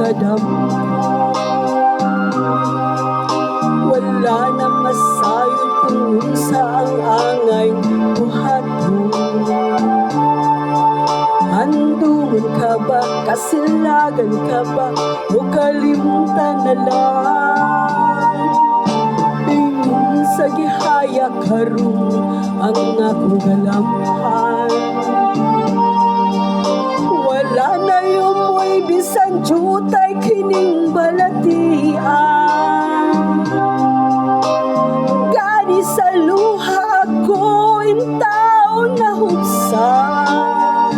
kadam. Wala na masayod kung sa ang angay buhaton. Handungan ka ba, kasilagan ka ba, o kalimutan na lang? Ingon sa gihaya karon ang akong galamhan. Wala na yumoy bisan jutay kining balatian. Gani sa luha ko intaw na hubsan.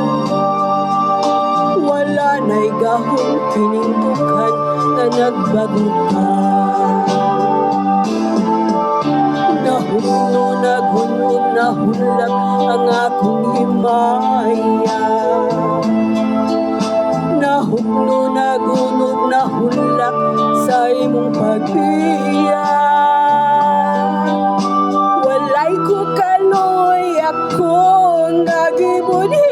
Wala na'y gahon kining dukan na nagbagutan. Nahugno, naghunod, nahulak ang akong himaya. Nahugno, nagunod, nahulak sa imong pagbiya. Walay ko kaloy akong nagibudhian.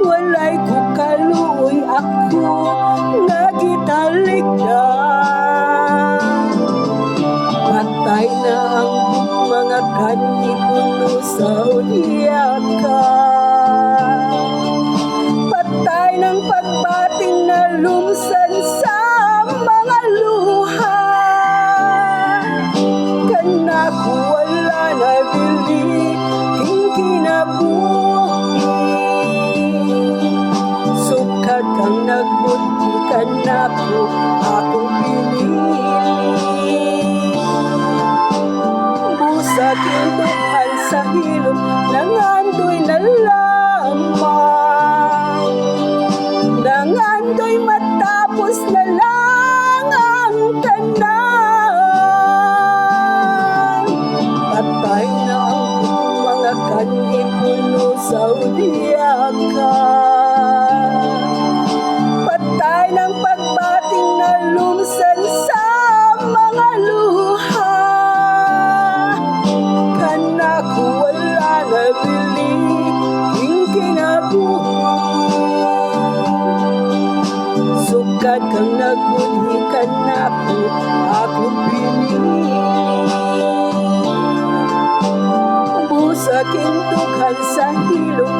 Walay ko kaloy ako nagitalikdan. Patay na ang mga kanhi puno sa uliakan. Patay ng pagbating na lumsan sa mga luha. Kanako wala na bili king kinabuhi. Sukat kang nagbudhi kanako akong pinili. Busa kintuhan sa hilom nangandoy na lamang. Nangandoy matapos na lang ang tanan. Patay na ang mga kanhi puno sa uliakan. Patay ng pagbating na lumsan sa mga luha. Kanako wala na bili king kinabuhi. Sukat kang nagbudhi kanako akong pinili. Busa kintukan sa hilom